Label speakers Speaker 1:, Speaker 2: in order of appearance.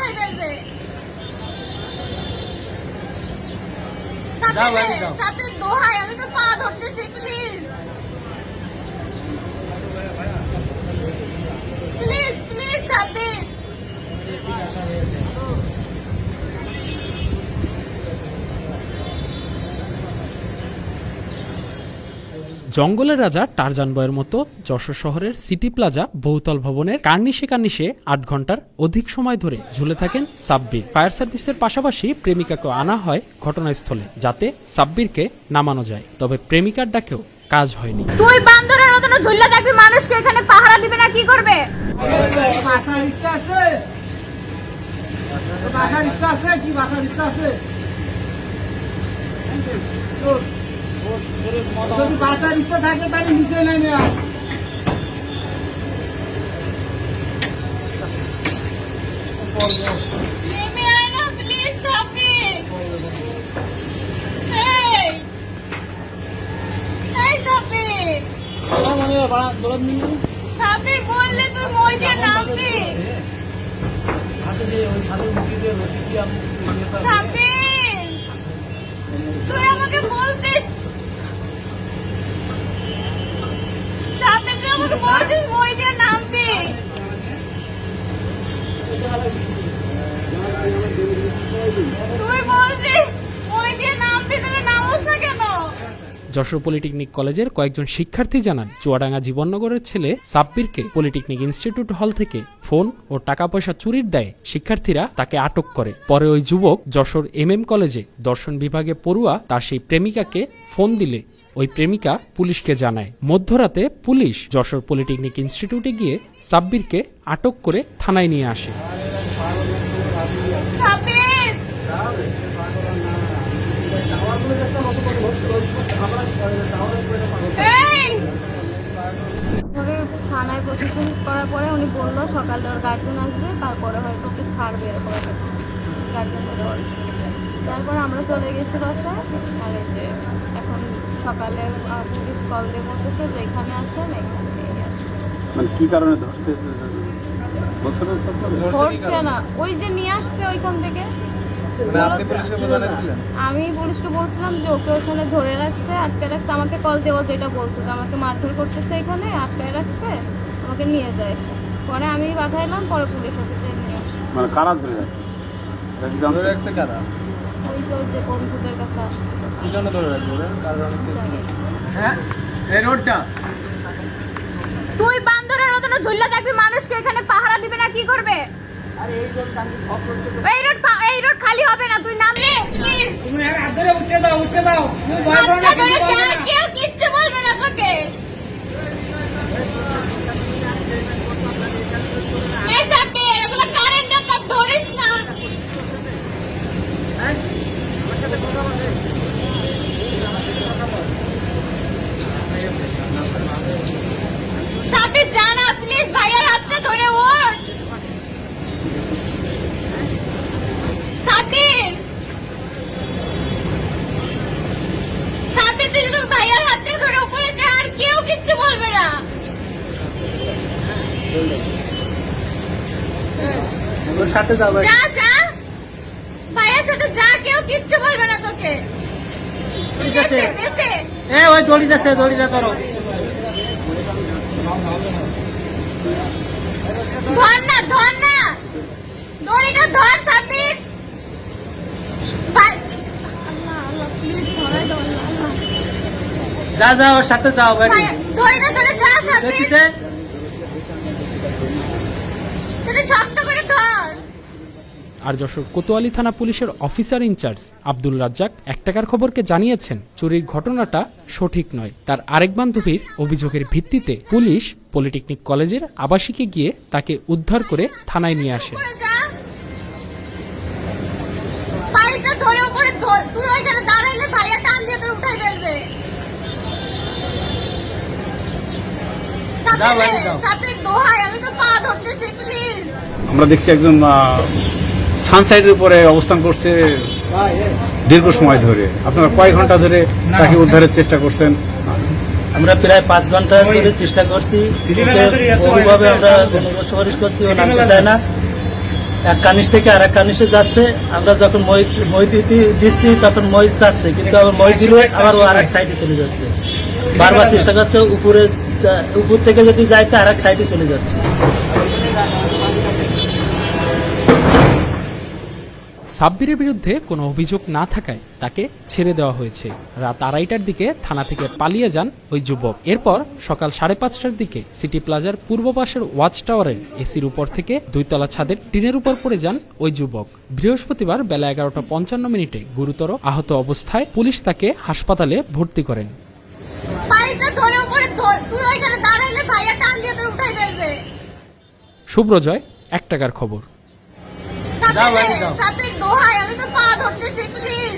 Speaker 1: উঠাই ফেলবে। সাথে দোহাই, আমি তো পা ধরতেছি, প্লিজ প্লিজ প্লিজ সাবির।
Speaker 2: জঙ্গলের রাজা টারজান বয়ের মতো যশোর শহরের সিটি প্লাজা বহুতল ভবনের কার্নিশে ৮ ঘন্টার অধিক সময় ধরে ঝুলে থাকেন সাব্বির। ফায়ার সার্ভিসের পাশাপাশি প্রেমিকাকে আনা হয় ঘটনাস্থলে যাতে সাব্বিরকে নামানো যায়, তবে প্রেমিকার ডাকেও কাজ হয়নি।
Speaker 1: তুই বান্দরের মতো ঝুলে থাকবি, মানুষকে এখানে পাহারা দিবে না, কি করবে?
Speaker 3: যদি বাঁচার ইচ্ছা থাকে তাহলে নিচে নেমে আয়।
Speaker 1: নেমে আয় না প্লিজ সাবির। এই সাবির, সাবির বললে তুই মই দিয়ে নামবি। সাবির, তুই আমাকে বলছিস, সাবির তুই আমাকে বলছিস মই দিয়ে নামবি। তুই বলছিস মই দিয়ে নামবি, তাহলে নামোস না কেন?
Speaker 2: যশোর পলিটেকনিক কলেজের কয়েকজন শিক্ষার্থী জানান, চুয়াডাঙ্গা জীবননগরের ছেলে সাব্বিরকে পলিটেকনিক ইনস্টিটিউট হল থেকে ফোন ও টাকা পয়সা চুরির দায়ে শিক্ষার্থীরা তাকে আটক করে। পরে ওই যুবক যশোর MM কলেজে দর্শন বিভাগে পড়ুয়া তার সেই প্রেমিকাকে ফোন দিলে ওই প্রেমিকা পুলিশকে জানায়। মধ্যরাতে পুলিশ যশোর পলিটেকনিক ইনস্টিটিউটে গিয়ে সাব্বিরকে আটক করে থানায় নিয়ে আসে।
Speaker 1: সাবির, থানায় প্রতিষ্ঠান করার পরে উনি বললো সকালে ওর গার্জেন আসবে, তারপরে হয়তো ওকে ছাড়বে, এরকম একটা গার্জেন দেওয়ার। তারপরে আমরা চলে গেছি বাসায়, আর এই যে এখন সকালে পুলিশ কল দিয়ে বলতেছে যে এখানে আসেন, এখানে নিয়ে আসেন।
Speaker 4: মানে কি কারণে ধরছে
Speaker 1: ধরছে না, ওই যে নিয়ে আসছে ওইখান থেকে। আমি পুলিশকে বলছিলাম যে ওকে ওখানে ধরে রাখছে, আটকে রাখছে। আমাকে কল দেওয়া যেটা বলছে যে আমাকে মারধর করতেছে, এখানে আটকে রাখছে, আমাকে নিয়ে যায় এসে। পরে আমি পাঠাইলাম, পরে পুলিশ ওকে নিয়ে আসে।
Speaker 4: মানে কারা ধরে রাখছে? ধরে রাখছে কারা?
Speaker 1: ওই যে বন্ধুদের কাছে আসছে।
Speaker 4: কি জন্য ধরে রাখবে?
Speaker 1: জানি না।
Speaker 3: হ্যাঁ, এই রোডটা
Speaker 1: তুই বান্দরের মতো ঝুলে থাকবি, মানুষকে এখানে পাহারা দিবে না, কি করবে? এই রোড খালি হবে না, তুই নামলে প্লিজ।
Speaker 3: তুমি হাত ধরে উঠে দাও, উঠে দাও। তুমি ভয় করো না, কিছু বলো না।
Speaker 1: কেউ কিচ্ছু বলবে না তোকে। এই সাবির, এগুলো কারেন্ট না, ধরিস না। সাবির জানা প্লিজ, ভাইয়ার হাতটা ধরে ওঠ। সাবির, সাবির তুই যদি ভাইয়ার হাতটা ধরে উপরে যা, আর কেউ কিচ্ছু বলবে না।
Speaker 4: ওর সাথে যাবে।
Speaker 1: যা যা, ভাইয়ার সাথে যা, কেউ কিচ্ছু বলবে না তোকে।
Speaker 3: ঠিক আছে।
Speaker 1: বেঁচে
Speaker 3: এ ওই দড়িটা ধরো।
Speaker 1: ধর না, ধর না, দড়িটা ধর সাবির। আল্লাহ আল্লাহ, প্লিজ ধরাই দাও, আল্লাহ।
Speaker 3: যা ওর সাথে যাও গাড়ি।
Speaker 1: দড়িটা ধরে যা সাবির,
Speaker 3: দেখিছে?
Speaker 1: তুই শক্ত করে ধর।
Speaker 2: আর যশোর কোতোয়ালি থানা পুলিশের অফিসার ইনচার্জ আব্দুল রাজ্জাক ১ টাকার খবরকে জানিয়েছেন, চুরির ঘটনাটা সঠিক নয়। তার আরেক বান্ধবীর অভিযোগের ভিত্তিতে পুলিশ পলিটেকনিক কলেজের আবাসিকে গিয়ে তাকে উদ্ধার করে থানায় নিয়ে আসে।
Speaker 1: পাইপটা ধরে উপরে ধর, তুই ওইখানে দাঁড়াইলে ভাইয়া টান দিয়ে তোর উঠাই ফেলবে। সাবির দোহাই, আমি তো পা ধরতেছি, প্লিজ।
Speaker 4: আমরা দেখছি একজন সানসাইডের উপরে অবস্থান করছে দীর্ঘ সময় ধরে। আপনারা কয় ঘন্টা ধরে তাকে উদ্ধারের চেষ্টা করছেন?
Speaker 5: আমরা প্রায় 5 ঘন্টা ধরে চেষ্টা করছি, ওইভাবে আমরা সুপারিশ করছি, ও নামতে চায় না। এক কানিস থেকে আর এক কানিসে যাচ্ছে। আমরা যখন মই দিচ্ছি তখন মই চাচ্ছে, কিন্তু আবার মই দিলে আবার ও আর এক সাইডে চলে যাচ্ছে। বারবার চেষ্টা করছে উপর থেকে যদি যাইতে আর এক সাইডে চলে যাচ্ছে।
Speaker 2: সাব্বিরের বিরুদ্ধে কোনো অভিযোগ না থাকায় তাকে ছেড়ে দেওয়া হয়েছে। রাত 2:30টার দিকে থানা থেকে পালিয়ে যান ওই যুবক। এরপর সকাল 5:30টার দিকে সিটি প্লাজার পূর্ব পাশের ওয়াচ টাওয়ারের এসির উপর থেকে 2 তলা ছাদের টিনের উপর পড়ে যান ওই যুবক। বৃহস্পতিবার বেলা 11:55 গুরুতর আহত অবস্থায় পুলিশ তাকে হাসপাতালে ভর্তি করেন। শুভ্রজয়, 1 টাকার খবর।
Speaker 1: সাব্বির দোহাই, আমি তো পা ধরতেছি, প্লিজ।